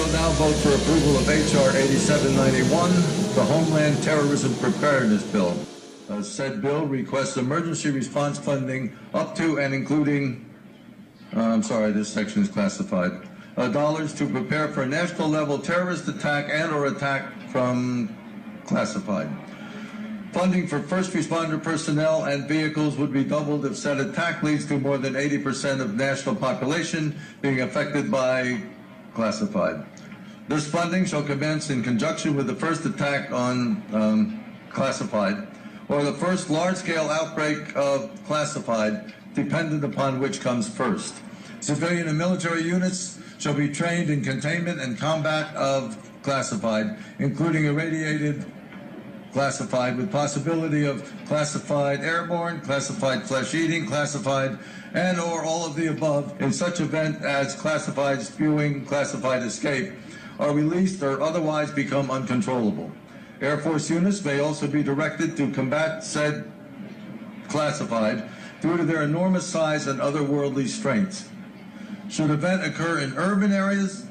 will now vote for approval of H.R. 8791, the Homeland Terrorism Preparedness Bill. Said bill requests emergency response funding up to and including, this section is classified, dollars to prepare for a national level terrorist attack and or attack from classified. Funding for first responder personnel and vehicles would be doubled if said attack leads to more than 80% of national population being affected by classified. This funding shall commence in conjunction with the first attack on classified or the first large-scale outbreak of classified, dependent upon which comes first. Civilian and military units shall be trained in containment and combat of classified, including irradiated classified with possibility of classified airborne, classified flesh-eating, classified, and or all of the above in such event as classified spewing, classified escape are released or otherwise become uncontrollable. Air Force units may also be directed to combat said classified due to their enormous size and otherworldly strengths. Should event occur in urban areas,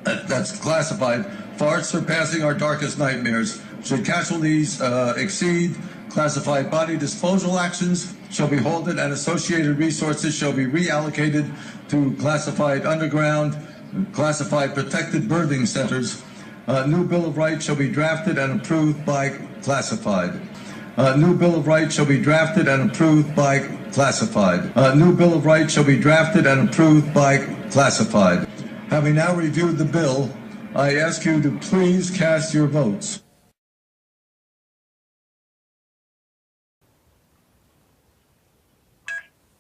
that's classified, far surpassing our darkest nightmares. Should casualties exceed, classified body disposal actions shall be halted and associated resources shall be reallocated to classified underground, classified protected birthing centers. New Bill of Rights shall be drafted and approved by classified. New Bill of Rights shall be drafted and approved by classified. New Bill of Rights shall be drafted and approved by classified. Having now reviewed the bill, I ask you to please cast your votes.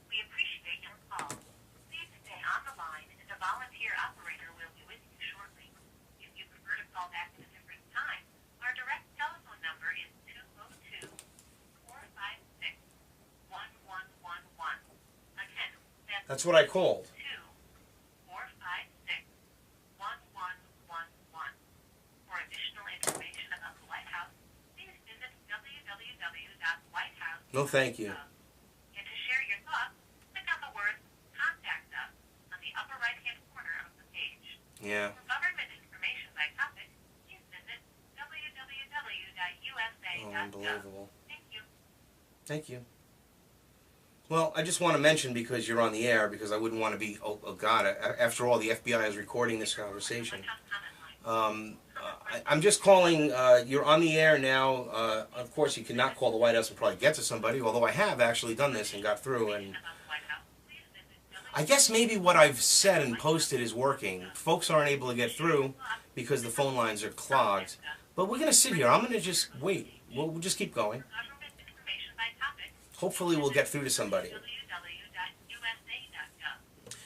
We appreciate your call. Please stay on the line and a volunteer operator will be with you shortly. If you prefer to call back at a different time, our direct telephone number is 202-456-1111. Again, that's what I called. 2-456-1111. For additional information about the White House, please visit www.whitehouse.gov. No, thank you. And to share your thoughts, click on the word Contact Us on the upper right-hand corner of the page. Yeah. For government information by topic, please visit www.usa.gov. Unbelievable. Thank you. Thank you. Well, I just want to mention, because you're on the air, because I wouldn't want to be, oh God, after all, the FBI is recording this conversation. I'm just calling, you're on the air now. Of course, you cannot call the White House and probably get to somebody, although I have actually done this and got through. And I guess maybe what I've said and posted is working. Folks aren't able to get through because the phone lines are clogged. But we're going to sit here. I'm going to just wait. We'll just keep going. Hopefully we'll get through to somebody.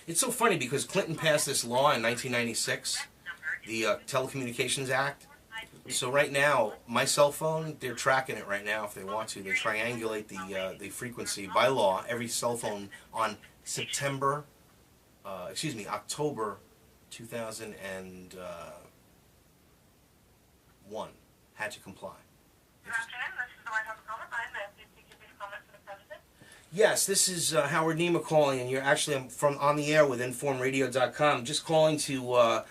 It's so funny because Clinton passed this law in 1996, the Telecommunications Act. So right now, my cell phone, they're tracking it right now if they want to. They triangulate the frequency by law. Every cell phone on October 2001 had to comply. Good afternoon. This is the White House comment line. May I please speak to this comment for the President? Yes, this is Howard Nema calling, and I'm from on the air with informradio.com. Just calling to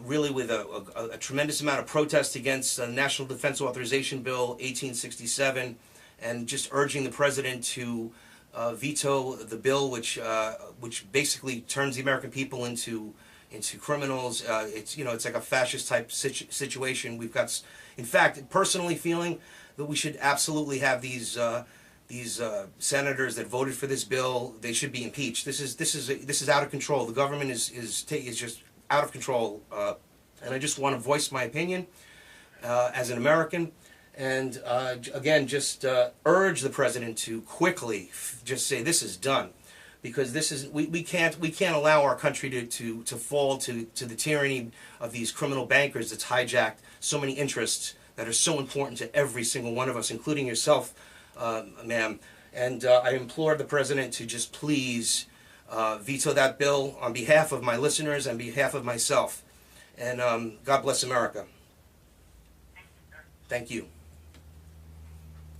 really with a tremendous amount of protest against the National Defense Authorization Bill 1867, and just urging the President to veto the bill, which basically turns the American people into criminals. It's like a fascist type situation. We've got, in fact, personally feeling that we should absolutely have these senators that voted for this bill. They should be impeached. This is out of control. The government is just out of control, and I just want to voice my opinion as an American. And again, just urge the President to quickly just say this is done, because we can't allow our country to fall to the tyranny of these criminal bankers that's hijacked so many interests that are so important to every single one of us, including yourself, ma'am. And I implore the President to just please veto that bill on behalf of my listeners and behalf of myself. And God bless America. Thank you.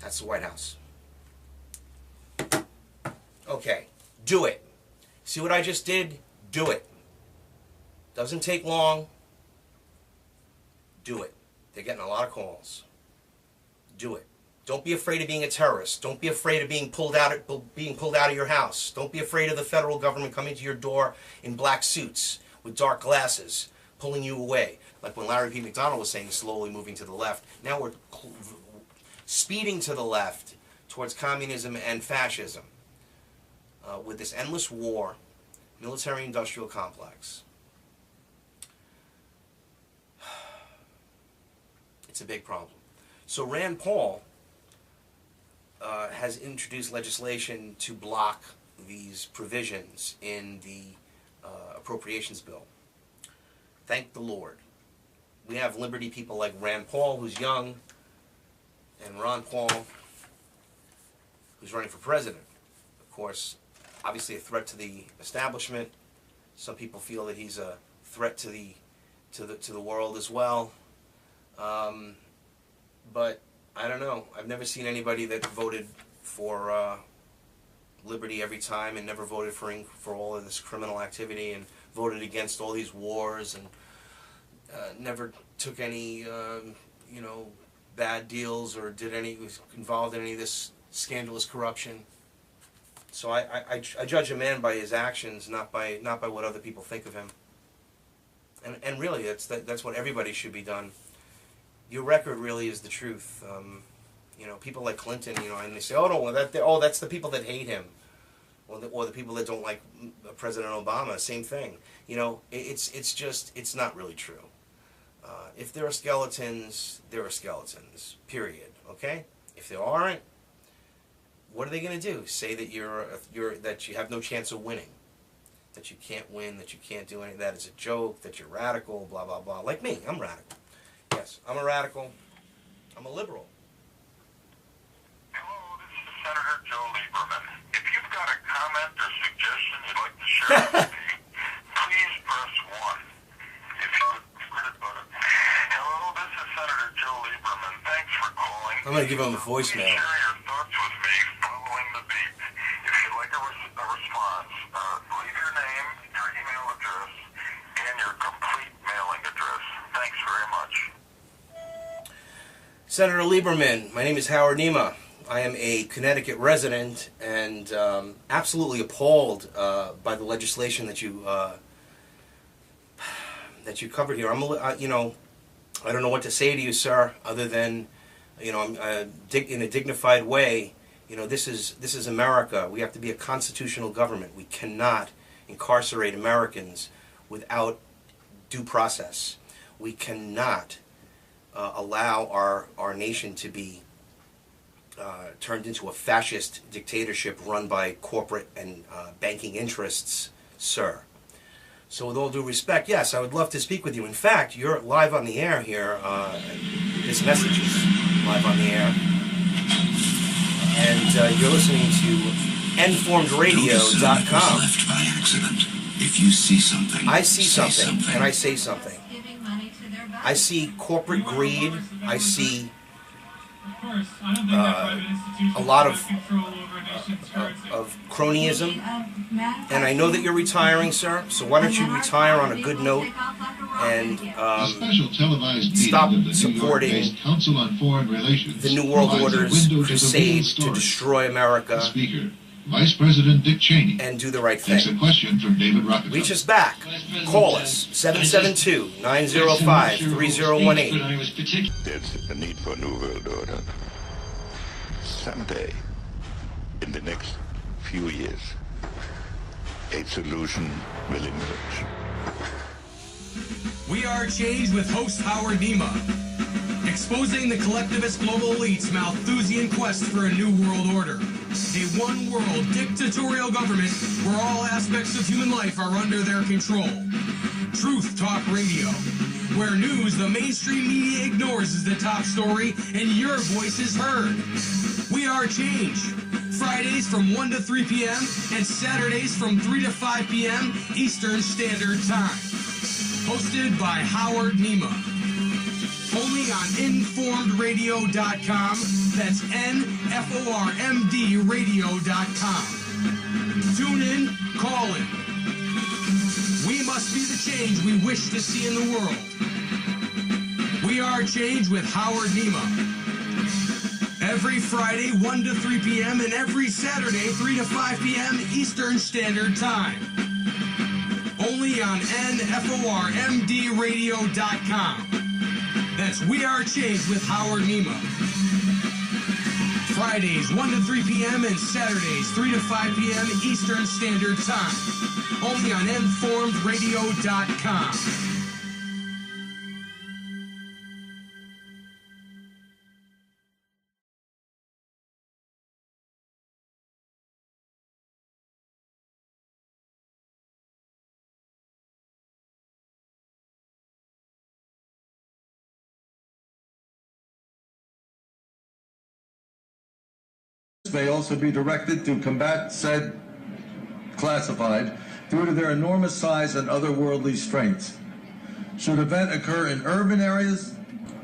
That's the White House. Okay, do it. See what I just did? Do it. Doesn't take long. Do it. They're getting a lot of calls. Do it. Don't be afraid of being a terrorist. Don't be afraid of being pulled out of your house. Don't be afraid of the federal government coming to your door in black suits with dark glasses, pulling you away. Like when Larry P. McDonald was saying, slowly moving to the left. Now we're speeding to the left towards communism and fascism with this endless war, military-industrial complex. It's a big problem. So Rand Paul has introduced legislation to block these provisions in the appropriations bill. Thank the Lord. We have liberty people like Rand Paul, who's young, and Ron Paul, who's running for president. Of course, obviously a threat to the establishment. Some people feel that he's a threat to the world as well. But I don't know. I've never seen anybody that voted for liberty every time and never voted for all of this criminal activity and voted against all these wars and never took any bad deals or was involved in any of this scandalous corruption. So I judge a man by his actions, not by what other people think of him. And really, that's what everybody should be done. Your record really is the truth. People like Clinton, and they say, oh no, that's the people that hate him, or the people that don't like President Obama. Same thing. It's not really true. If there are skeletons, there are skeletons. Period. Okay. If there aren't, what are they going to do? Say that that you have no chance of winning, that you can't win, that you can't do anything, that it's a joke, that you're radical, blah blah blah. Like me, I'm radical. Yes, I'm a radical. I'm a liberal. Hello, this is Senator Joe Leiberman. If you've got a comment or suggestion you'd like to share with me, please press 1. If you would hello, this is Senator Joe Leiberman. Thanks for calling. I'm going to give him a voicemail. Please share your thoughts with me following the beep. If you'd like a response, leave your name, your email address, and your complete mailing address. Thanks very much. Senator Leiberman, my name is Howard Nema. I am a Connecticut resident and absolutely appalled by the legislation that you covered here. I don't know what to say to you, sir, other than, I'm in a dignified way. This is America. We have to be a constitutional government. We cannot incarcerate Americans without due process. We cannot allow our nation to be turned into a fascist dictatorship run by corporate and banking interests, sir. So with all due respect, yes, I would love to speak with you. In fact, you're live on the air here. This message is live on the air. And you're listening to informedradio.com. Left by accident. If you see something, I see something, and I say something. I see corporate greed. I see a lot of cronyism, and I know that you're retiring, sir. So why don't you retire on a good note and stop supporting the New World Order's crusade to destroy America Vice President Dick Cheney and do the right takes thing. a question from David Rockefeller. Reach us back. Call us 772-905-3018. There's a need for a new world order. Someday, in the next few years, a solution will emerge. We Are Change with host Howard Nema, exposing the collectivist global elite's Malthusian quest for a new world order. A one-world dictatorial government where all aspects of human life are under their control. Truth Talk Radio, where news the mainstream media ignores is the top story and your voice is heard. We Are Change, Fridays from 1 to 3 p.m. and Saturdays from 3 to 5 p.m. Eastern Standard Time. Hosted by Howard Nema. Only on informedradio.com. That's NFORMD radio.com. Tune in, call in. We must be the change we wish to see in the world. We Are Change with Howard Nema. Every Friday, 1 to 3 p.m. and every Saturday, 3 to 5 p.m. Eastern Standard Time. Only on NFORMDradio.com. That's We Are Change with Howard Nema. Fridays, 1 to 3 p.m. and Saturdays, 3 to 5 p.m. Eastern Standard Time. Only on informedradio.com. May also be directed to combat said classified due to their enormous size and otherworldly strengths. Should event occur in urban areas,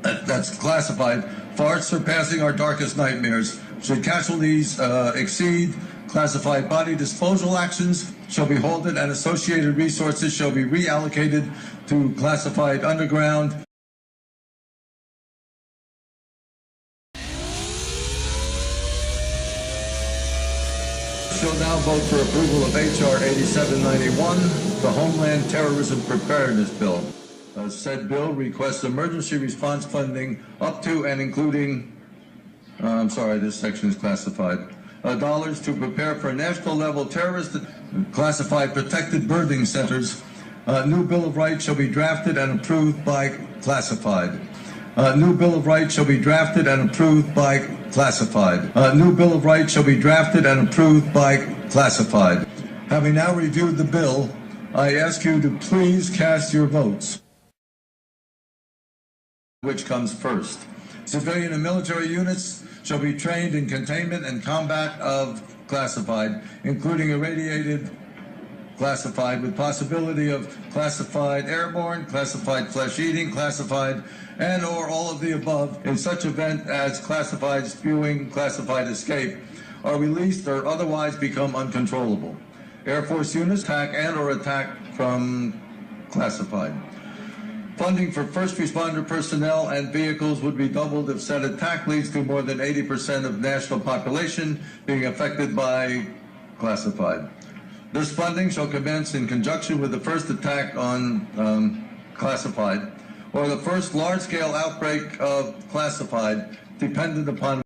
that's classified, far surpassing our darkest nightmares. Should casualties exceed classified body disposal actions, shall be halted and associated resources shall be reallocated to classified underground. Shall now vote for approval of H.R. 8791, the Homeland Terrorism Preparedness Bill. Said bill requests emergency response funding up to and including, this section is classified, dollars to prepare for national level terrorist classified protected birthing centers. New Bill of Rights shall be drafted and approved by classified. New Bill of Rights shall be drafted and approved by classified. New Bill of Rights shall be drafted and approved by classified. Having now reviewed the bill, I ask you to please cast your votes. Which comes first? Civilian and military units shall be trained in containment and combat of classified, including irradiated classified with possibility of classified airborne, classified flesh-eating, classified and or all of the above in such event as classified spewing, classified escape are released or otherwise become uncontrollable. Air Force units attack and or attack from classified. Funding for first responder personnel and vehicles would be doubled if said attack leads to more than 80% of national population being affected by classified. This funding shall commence in conjunction with the first attack on classified or the first large-scale outbreak of classified, dependent upon